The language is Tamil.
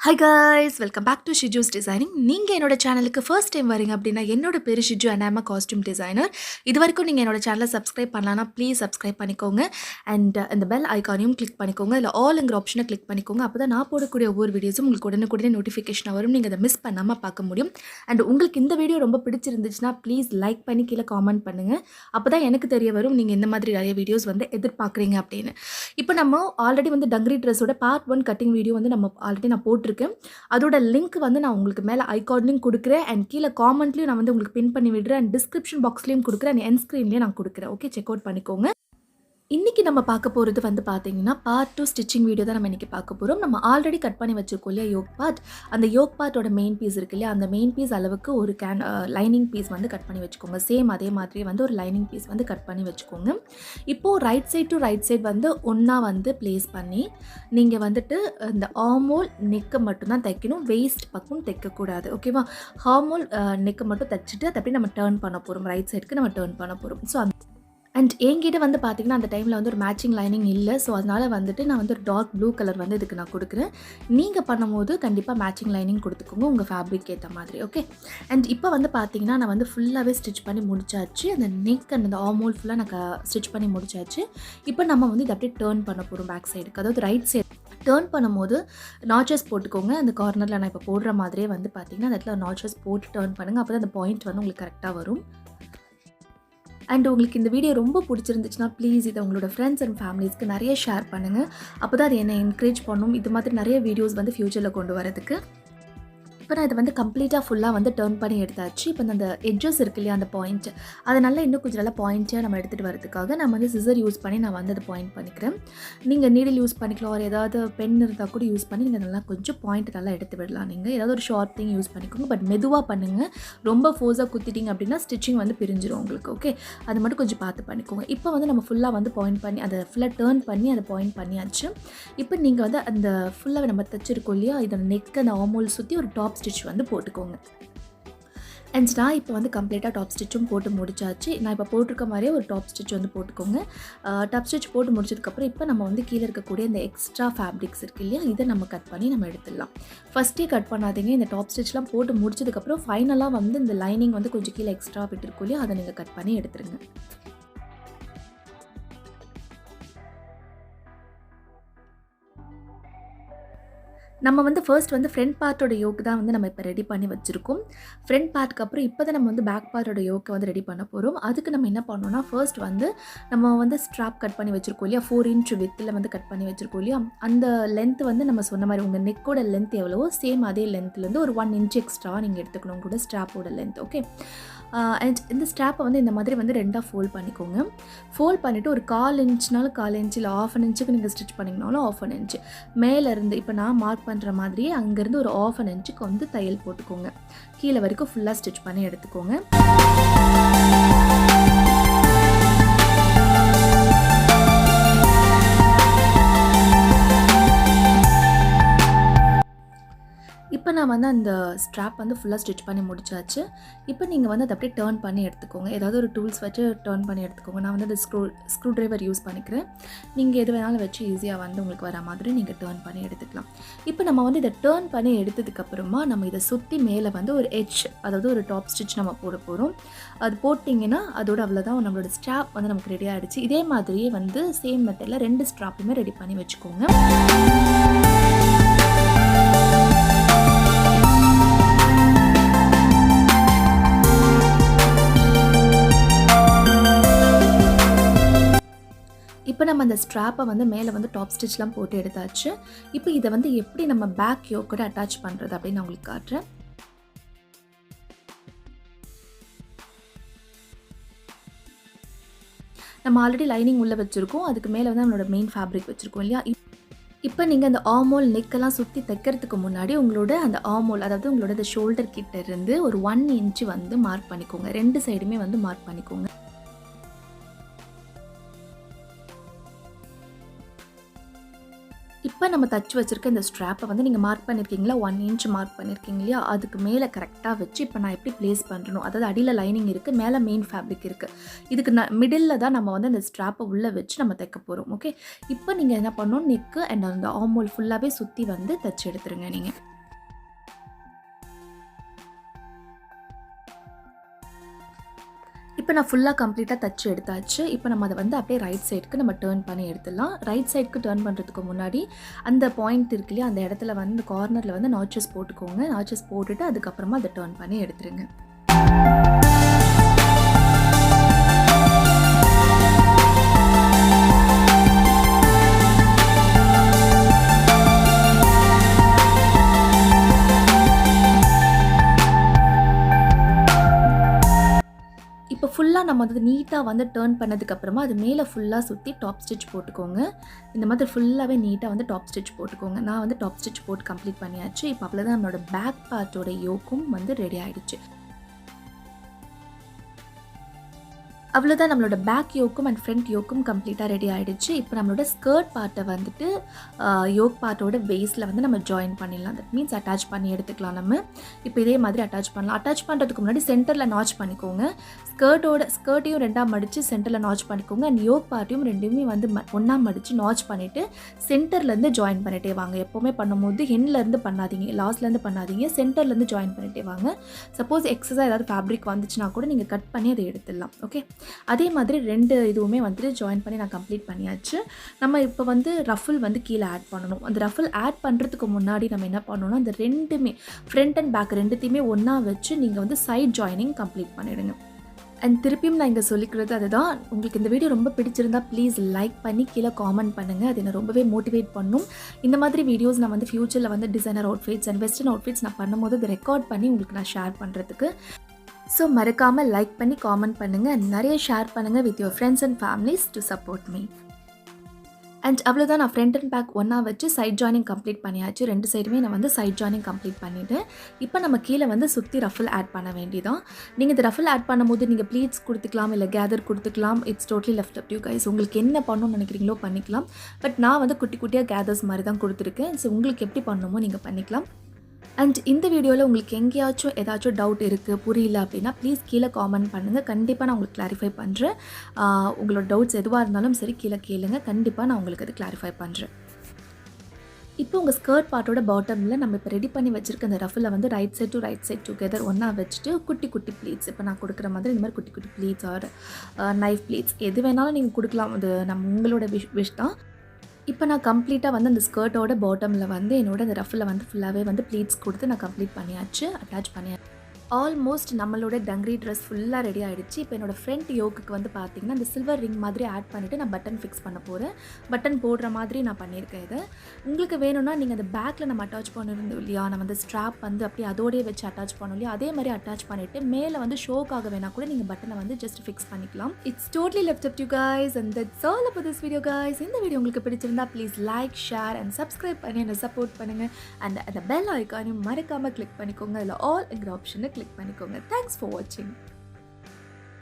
Hi guys, welcome back to Shiju's Designing. நீங்கள் என்னோட சேனலுக்கு ஃபர்ஸ்ட் டைம் வரீங்க அப்படின்னா என்னோட பேர் Shiju and I'm costume designer. இது வரைக்கும் நீங்கள் என்னோட சேனலை சப்ஸ்கிரைப் பண்ணலாம்னா ப்ளீஸ் சப்ஸ்கிரைப் பண்ணிக்கோங்க அண்ட் இந்த பெல் ஐக்கானையும் கிளிக் பண்ணிக்கோங்க. இல்லை ஆல்ங்கிற ஆப்ஷனை கிளிக் பண்ணிக்கோங்க. அப்போ தான் நான் போடக்கூடிய ஒவ்வொரு வீடியோஸும் உங்களுக்கு உடனுக்குடனே நோட்டிஃபிகேஷன் வரும். நீங்கள் அதை மிஸ் பண்ணாமல் பார்க்க முடியும். அண்ட் உங்களுக்கு இந்த வீடியோ ரொம்ப பிடிச்சிருந்துச்சுன்னா ப்ளீஸ் லைக் பண்ணி கீழே காமெண்ட் பண்ணுங்கள். அப்போ தான் எனக்கு தெரிய வரும் நீங்கள் இந்த மாதிரி நிறைய வீடியோஸ் வந்து எதிர்பார்க்குறீங்க அப்படின்னு. இப்போ நம்ம ஆல்ரெடி வந்து டங்கரி ட்ரெஸ்ஸோட பார்ட் 1 கட்டிங் வீடியோ வந்து நம்ம ஆல்ரெடி நான் போட்டிருக்கேன். அதோட லிங்க் வந்து நான் உங்களுக்கு மேலே ஐகார்ட்லையும் கொடுக்குறேன் அண்ட் கீழே காமெண்ட்லையும் நான் வந்து உங்களுக்கு பின் பண்ணி விடுறேன் அண்ட் டிஸ்கிரிப்ஷன் பாக்ஸ்லையும் கொடுக்குறேன் அண்ட் என் ஸ்க்ரீன்லேயும் நான் கொடுக்குறேன். ஓகே, செக் அவுட் பண்ணிக்கோங்க. இன்றைக்கி நம்ம பார்க்க போகிறது வந்து பார்த்தீங்கன்னா பார்ட் 2 ஸ்டிச்சிங் வீடியோ தான் நம்ம இன்றைக்கி பார்க்க போகிறோம். நம்ம ஆல்ரெடி கட் பண்ணி வச்சுருக்கோம் இல்லையா யோக் பார்ட், அந்த யோக் பார்ட்டோட மெயின் பீஸ் இருக்கு இல்லையா, அந்த மெயின் பீஸ் அளவுக்கு ஒரு லைனிங் பீஸ் வந்து கட் பண்ணி வச்சுக்கோங்க. சேம் அதே மாதிரி வந்து ஒரு லைனிங் பீஸ் வந்து கட் பண்ணி வச்சுக்கோங்க. இப்போது right side to right side வந்து ஒன்றா வந்து ப்ளேஸ் பண்ணி நீங்கள் வந்துட்டு இந்த ஆர்மோல் நெக்கை மட்டும்தான் தைக்கணும், வெயிஸ்ட் பக்கம் தைக்கக்கூடாது. ஓகேவா, ஹார்மோல் நெக்கை மட்டும் தைச்சிட்டு அதை அப்படியே நம்ம டேர்ன் பண்ண போகிறோம், ரைட் சைடுக்கு நம்ம டேர்ன் பண்ண போகிறோம். ஸோ அண்ட் என்கிட்ட வந்து பார்த்திங்கன்னா அந்த டைமில் வந்து ஒரு மேட்சிங் லைனிங் இல்லை. ஸோ அதனால் வந்துட்டு நான் வந்து ஒரு டார்க் ப்ளூ கலர் வந்து இதுக்கு நான் கொடுக்குறேன். நீங்கள் பண்ணும்போது கண்டிப்பாக மேட்சிங் லைனிங் கொடுத்துக்கோங்க உங்கள் ஃபேப்ரிக் ஏற்ற மாதிரி. ஓகே, அண்ட் இப்போ வந்து பார்த்திங்கன்னா நான் வந்து ஃபுல்லாகவே ஸ்டிச் பண்ணி முடிச்சாச்சு. அந்த நெக் அண்ட் அந்த ஆர்மோல் ஃபுல்லாக நான் ஸ்டிச் பண்ணி முடிச்சாச்சு. இப்போ நம்ம வந்து இதை அப்படியே டேர்ன் பண்ண போகிறோம் பேக் சைடுக்கு, அதாவது ரைட் சைடு. டேர்ன் பண்ணும்போது நாச்சஸ் போட்டுக்கோங்க. அந்த கார்னரில் நான் இப்போ போடுற மாதிரியே வந்து பார்த்திங்கன்னா அந்த இடத்துல நாச்சஸ் போட்டு டேர்ன் பண்ணுங்கள். அப்போ தான் அந்த பாயிண்ட் வந்து உங்களுக்கு கரெக்டாக வரும். அண்ட் உங்களுக்கு இந்த வீடியோ ரொம்ப பிடிச்சிருந்துச்சுன்னா ப்ளீஸ் இதை உங்களோட ஃப்ரெண்ட்ஸ் அண்ட் ஃபேமிலிஸ்க்கு நிறைய ஷேர் பண்ணுங்கள். அப்போ தான் அது என்னை என்கரேஜ் பண்ணும் இது மாதிரி நிறைய வீடியோஸ் வந்து ஃப்யூச்சரில் கொண்டு வரதுக்கு. இப்போ நான் இதை வந்து கம்ப்ளீட்டாக ஃபுல்லாக வந்து டேர்ன் பண்ணி எடுத்தாச்சு. இப்போ அந்த எட்ஜஸ் இருக்கு இல்லையா, அந்த பாயிண்ட் அதை நல்லா இன்னும் கொஞ்சம் நல்லா பாயிண்ட்டாக நம்ம எடுத்துகிட்டு வரதுக்காக நான் வந்து சிசர் யூஸ் பண்ணி நான் வந்து அதை பாயிண்ட் பண்ணிக்கிறேன். நீங்கள் நீடில் யூஸ் பண்ணிக்கலாம், ஒரு ஏதாவது பென் இருந்தால் கூட யூஸ் பண்ணி நீங்கள் நல்லா கொஞ்சம் பாயிண்ட் நல்லா எடுத்து விடலாம். நீங்கள் ஏதாவது ஒரு ஷார்ட் திங் யூஸ் பண்ணிக்கோங்க, பட் மெதுவாக பண்ணுங்கள். ரொம்ப ஃபோர்ஸாக குத்திட்டிங்க அப்படின்னா ஸ்டிச்சிங் வந்து பிரிஞ்சிடும் உங்களுக்கு. ஓகே, அது மட்டும் கொஞ்சம் பார்த்து பண்ணிக்கோங்க. இப்போ வந்து நம்ம ஃபுல்லாக வந்து பாயிண்ட் பண்ணி அதை ஃபுல்லாக டேர்ன் பண்ணி அதை பாயிண்ட் பண்ணியாச்சு. இப்போ நீங்கள் வந்து அந்த ஃபுல்லாக நம்ம தைச்சிருக்கோம் இல்லையா, இதோட நெக் அந்த ஆர்மோல் சுற்றி ஒரு டாப் ஸ்டிச் வந்து போட்டுக்கோங்க. அண்ட் நான் இப்போ வந்து கம்ப்ளீட்டாக டாப் ஸ்டிச்சும் போட்டு முடிச்சாச்சு. நான் இப்போ போட்டிருக்க மாதிரியே ஒரு டாப் ஸ்டிச் வந்து போட்டுக்கோங்க. டாப் ஸ்டிச் போட்டு முடிச்சதுக்கப்புறம் இப்போ நம்ம வந்து கீழே இருக்கக்கூடிய இந்த எக்ஸ்ட்ரா ஃபேப்ரிக்ஸ் இருக்குது இல்லையா, இதை நம்ம கட் பண்ணி நம்ம எடுத்துடலாம். ஃபஸ்ட்டே கட் பண்ணாதீங்க. இந்த டாப் ஸ்டிச்லாம் போட்டு முடிச்சதுக்கப்புறம் ஃபைனலாக வந்து இந்த லைனிங் வந்து கொஞ்சம் கீழே எக்ஸ்ட்ரா விட்டுருக்கோம் இல்லையா, அதை நீங்கள் கட் பண்ணி எடுத்துருங்க. நம்ம வந்து ஃபர்ஸ்ட் வந்து ஃப்ரண்ட் பார்ட்டோட யோக்கு தான் வந்து நம்ம இப்போ ரெடி பண்ணி வச்சுருக்கோம். ஃப்ரண்ட் பார்ட்டுக்கு அப்புறம் இப்போ தான் நம்ம வந்து பேக் பார்ட்டோட யோக்கை வந்து ரெடி பண்ண போகிறோம். அதுக்கு நம்ம என்ன பண்ணோம்னா ஃபர்ஸ்ட் வந்து நம்ம வந்து ஸ்ட்ராப் கட் பண்ணி வச்சுருக்கோம் இல்லையா, 4 இன்ச் வித்தில் வந்து கட் பண்ணி வச்சுருக்கோம் இல்லையா, அந்த லென்த் வந்து நம்ம சொன்ன மாதிரி உங்கள் நெக்கோட லென்த் எவ்வளவோ சேம் அதே லென்த்லேருந்து ஒரு 1 இன்ச் எக்ஸ்ட்ரா நீங்கள் எடுத்துக்கணும் கூட ஸ்ட்ராப்போட லென்த். ஓகே, அண்ட் இந்த ஸ்ட்ராப்பை வந்து இந்த மாதிரி வந்து ரெண்டாக ஃபோல்ட் பண்ணிக்கோங்க. ஃபோல்ட் பண்ணிவிட்டு ஒரு 1/4 இன்ச்னாலும் 1/4 இன்ச் இல்லை 1/2 இன்ச்சுக்கு நீங்கள் ஸ்டிச் பண்ணிங்கனாலும் 1/2 இன்ச் மேலேருந்து இப்போ நான் மார்க் பண்ணுற மாதிரியே அங்கேருந்து ஒரு 1/2 இன்ச்சுக்கு வந்து தையல் போட்டுக்கோங்க. கீழே வரைக்கும் ஃபுல்லாக ஸ்டிச் பண்ணி எடுத்துக்கோங்க. இப்போ நான் வந்து அந்த ஸ்ட்ராப் வந்து ஃபுல்லாக ஸ்டிச் பண்ணி முடிச்சாச்சு. இப்போ நீங்கள் வந்து அதை அப்படியே டேர்ன் பண்ணி எடுத்துக்கோங்க. ஏதாவது ஒரு டூல்ஸ் வச்சு டேர்ன் பண்ணி எடுத்துக்கோங்க. நான் வந்து அந்த ஸ்க்ரூ ட்ரைவர் யூஸ் பண்ணிக்கிறேன். நீங்கள் எது வேணாலும் வச்சு ஈஸியாக வந்து உங்களுக்கு வர மாதிரி நீங்கள் டேர்ன் பண்ணி எடுத்துக்கலாம். இப்போ நம்ம வந்து இதை டேர்ன் பண்ணி எடுத்ததுக்கப்புறமா நம்ம இதை சுற்றி மேலே வந்து ஒரு எட்ஜ், அதாவது ஒரு டாப் ஸ்டிச் நம்ம போட போகிறோம். அது போட்டிங்கன்னா அதோட அவ்வளோதான் நம்மளோட ஸ்ட்ராப் வந்து நமக்கு ரெடி ஆகிடுச்சு. இதே மாதிரியே வந்து சேம் மெத்தடில் 2 ஸ்ட்ராப்புமே ரெடி பண்ணி வச்சுக்கோங்க. இப்போ நம்ம அந்த ஸ்ட்ராப்பை வந்து மேலே வந்து டாப் ஸ்டிச்லாம் போட்டு எடுத்தாச்சு. இப்போ இதை வந்து எப்படி நம்ம பேக் யோக்கோட அட்டாச் பண்ணுறது அப்படின்னு நான் உங்களுக்கு காட்டுறேன். நம்ம ஆல்ரெடி லைனிங் உள்ளே வச்சுருக்கோம், அதுக்கு மேலே வந்து நம்மளோட மெயின் ஃபேப்ரிக் வச்சுருக்கோம் இல்லையா. இப்போ நீங்கள் அந்த ஆர்மோல் நெக்கெல்லாம் சுற்றி தைக்கிறதுக்கு முன்னாடி உங்களோட அந்த ஆர்மோல், அதாவது உங்களோட இந்த ஷோல்டர் கிட்ட இருந்து ஒரு 1 இன்ச்சு வந்து மார்க் பண்ணிக்கோங்க. 2 சைடுமே வந்து மார்க் பண்ணிக்கோங்க. இப்போ இப்போ நம்ம தச்சு வச்சுருக்க இந்த ஸ்ட்ராப்பை வந்து நீங்கள் மார்க் பண்ணியிருக்கீங்களா, 1 இன்ச் மார்க் பண்ணியிருக்கீங்க இல்லையா, அதுக்கு மேலே கரெக்டாக வச்சு இப்போ நான் எப்படி ப்ளேஸ் பண்ணணும், அதாவது அடியில் லைனிங் இருக்குது, மேலே மெயின் ஃபேப்ரிக் இருக்குது, இதுக்கு மிடில் தான் நம்ம வந்து அந்த ஸ்ட்ராப்பை உள்ளே வச்சு நம்ம தைக்க போகிறோம். ஓகே, இப்போ நீங்கள் என்ன பண்ணணும், நெக்கு அண்ட் அந்த ஆர்மோல் ஃபுல்லாகவே சுற்றி வந்து தச்சு எடுத்துருங்க நீங்கள். இப்போ நான் ஃபுல்லாக கம்ப்ளீட்டாக தச்சு எடுத்தாச்சு. இப்போ நம்ம அதை வந்து அப்படியே ரைட் சைடுக்கு நம்ம டர்ன் பண்ணி எடுத்துடலாம். ரைட் சைடுக்கு டர்ன் பண்ணுறதுக்கு முன்னாடி அந்த பாயிண்ட் இருக்கு இல்லையா, அந்த இடத்துல வந்து கார்னரில் வந்து நாச்சஸ் போட்டுக்கோங்க. நாச்சஸ் போட்டுட்டு அதுக்கப்புறமா அதை டர்ன் பண்ணி எடுத்துருங்க. இப்போ ஃபுல்லாக நம்ம வந்து நீட்டாக வந்து டர்ன் பண்ணதுக்கப்புறமா அது மேலே ஃபுல்லாக சுற்றி டாப் ஸ்டிச் போட்டுக்கோங்க. இந்த மாதிரி ஃபுல்லாகவே நீட்டாக வந்து டாப் ஸ்டிச் போட்டுக்கோங்க. நான் வந்து டாப் ஸ்டிச் போட்டு கம்ப்ளீட் பண்ணியாச்சு. இப்போ அவ்வளோதான், நம்மளோட பேக் பார்ட்டோட யோக்கும் வந்து ரெடி ஆகிடுச்சு. அவ்வளோதான், நம்மளோட பேக் யோக்கும் அண்ட் ஃப்ரண்ட் யோக்கும் கம்ப்ளீட்டாக ரெடி ஆகிடுச்சு. இப்போ நம்மளோட ஸ்கர்ட் பார்ட்டை வந்துட்டு யோக் பார்ட்டோட வேஸ்ட்டில் வந்து நம்ம ஜாயின் பண்ணிடலாம். தட் மீன்ஸ் அட்டாச் பண்ணி எடுத்துக்கலாம். நம்ம இப்போ இதே மாதிரி அட்டாச் பண்ணலாம். அட்டாச் பண்ணுறதுக்கு முன்னாடி சென்டரில் நாச் பண்ணிக்கோங்க. ஸ்கர்ட்டையும் 2ஆக மடித்து சென்டரில் நாச் பண்ணிக்கோங்க. அண்ட் யோக் பார்ட்டையும் 2மே வந்து ஒன்றா மடித்து நாச் பண்ணிவிட்டு சென்டர்லேருந்து ஜாயின் பண்ணிட்டே வாங்க. எப்போவுமே பண்ணும்போது ஹென்லேருந்து பண்ணாதீங்க, லாஸ்ட்லேருந்து பண்ணாதீங்க, சென்டர்லேருந்து ஜாயின் பண்ணிட்டே வாங்க. சப்போஸ் எக்ஸஸாக ஏதாவது ஃபேப்ரிக் வந்துச்சுன்னா கூட நீங்கள் கட் பண்ணி அதை எடுத்துடலாம். ஓகே, அதே மாதிரி 2 இதுவுமே வந்துட்டு ஜாயின் பண்ணி நான் கம்ப்ளீட் பண்ணியாச்சு. நம்ம இப்போ வந்து ரஃபிள் வந்து கீழே ஆட் பண்ணணும். அந்த ரஃபிள் ஆட் பண்ணுறதுக்கு முன்னாடி நம்ம என்ன பண்ணணும்னா, அந்த 2மே ஃப்ரண்ட் அண்ட் பேக் 2த்தையுமே ஒன்றா வச்சு நீங்கள் வந்து சைட் ஜாயினிங் கம்ப்ளீட் பண்ணிவிடுங்க. அண்ட் திருப்பியும் நான் இங்கே சொல்லிக்கிறது அதுதான். உங்களுக்கு இந்த வீடியோ ரொம்ப பிடிச்சிருந்தா ப்ளீஸ் லைக் பண்ணி கீழே காமெண்ட் பண்ணுங்கள். அது என்ன ரொம்பவே மோட்டிவேட் பண்ணும். இந்த மாதிரி வீடியோஸ் நான் வந்து ஃப்யூச்சரில் வந்து designer outfits and western outfits நான் பண்ணும்போது அதை ரெக்கார்ட் பண்ணி உங்களுக்கு நான் ஷேர் பண்ணுறதுக்கு. ஸோ மறக்காமல் லைக் பண்ணி காமெண்ட் பண்ணுங்கள் அண்ட் நிறைய ஷேர் பண்ணுங்கள் with your friends and families to support me. And அவ்வளோதான், நான் ஃப்ரண்ட் அண்ட் பேக் ஒன்றா வச்சு சைட் ஜாயினிங் கம்ப்ளீட் பண்ணியாச்சு. 2 சைடுமே நான் வந்து சைட் ஜாயினிங் கம்ப்ளீட் பண்ணிவிட்டேன். இப்போ நம்ம கீழே வந்து சுற்றி ரஃபிள் ஆட் பண்ண வேண்டியதான். நீங்கள் இந்த ரஃபிள் ஆட் பண்ணும்போது நீங்கள் ப்ளீட்ஸ் கொடுத்துக்கலாம், இல்லை கேதர் கொடுத்துக்கலாம். It's totally left up to you guys. உங்களுக்கு என்ன பண்ணணும்னு நினைக்கிறீங்களோ பண்ணிக்கலாம். பட் நான் வந்து குட்டி குட்டியாக கேதர்ஸ் மாதிரி தான் கொடுத்துருக்கேன். ஸோ உங்களுக்கு எப்படி பண்ணணுமோ நீங்கள் பண்ணிக்கலாம். அண்ட் இந்த வீடியோவில் உங்களுக்கு எங்கேயாச்சும் ஏதாச்சும் டவுட் இருக்குது, புரியல அப்படின்னா ப்ளீஸ் கீழே காமெண்ட் பண்ணுங்கள். கண்டிப்பாக நான் உங்களுக்கு கிளாரிஃபை பண்ணுறேன். உங்களோட டவுட்ஸ் எதுவாக இருந்தாலும் சரி கீழே கேளுங்க. கண்டிப்பாக நான் உங்களுக்கு அது கிளாரிஃபை பண்ணுறேன். இப்போ உங்கள் ஸ்கர்ட் பார்ட்டோட பாட்டமில் நம்ம இப்போ ரெடி பண்ணி வச்சுருக்க அந்த ரஃபில் வந்து ரைட் சைட் டுகெதர் ஒன்றா வச்சுட்டு குட்டி குட்டி ப்ளீட்ஸ், இப்போ நான் கொடுக்குற மாதிரி இந்த மாதிரி குட்டி குட்டி ப்ளீட்ஸ் ஆர் நைஃப் ப்ளீட்ஸ் எது வேணாலும் நீங்கள் கொடுக்கலாம். அது உங்களோட விஷ் தான். இப்போ நான் கம்ப்ளீட்டாக வந்து அந்த ஸ்கர்ட்டோட பாட்டமில் வந்து என்னோட அந்த ரஃபில் வந்து ஃபுல்லாகவே வந்து ப்ளீட்ஸ் கொடுத்து நான் கம்ப்ளீட் பண்ணியாச்சு, அட்டாச் பண்ணியாச்சு. ஆல்மோஸ்ட் நம்மளோட டங்கரி ட்ரெஸ் ஃபுல்லாக ரெடி ஆகிடுச்சு. இப்போ என்னோடய ஃப்ரண்ட் யோக்குக்கு வந்து பார்த்திங்கன்னா அந்த சில்வர் ரிங் மாதிரி ஆட் பண்ணிவிட்டு நான் பட்டன் ஃபிக்ஸ் பண்ண போகிறேன். பட்டன் போடுற மாதிரி நான் பண்ணியிருக்கேன். இதை உங்களுக்கு வேணும்னா நீங்கள் அந்த பேக்கில் நம்ம அட்டாச் பண்ணியிருந்தோம் இல்லையா, நம்ம அந்த ஸ்ட்ராப் வந்து அப்படியே அதோடய வச்சு அட்டாச் பண்ணோம் இல்லையா, அதே மாதிரி அட்டாச் பண்ணிவிட்டு மேலே வந்து ஷோக்காக வேணால் கூட நீங்கள் பட்டனை வந்து ஜஸ்ட் ஃபிக்ஸ் பண்ணிக்கலாம். It's totally left up to you guys and that's all about this video guys. இந்த வீடியோ உங்களுக்கு பிடிச்சிருந்தா please like, share and subscribe பண்ணி என்னை சப்போர்ட் பண்ணுங்கள். அண்ட் அந்த பெல் ஐக்கானையும் மறக்காமல் கிளிக் பண்ணிக்கோங்க. அதில் ஆல் என்கிற ஆப்ஷனை கிளிக் பண்ணிக்கோங்க. Thanks for watching.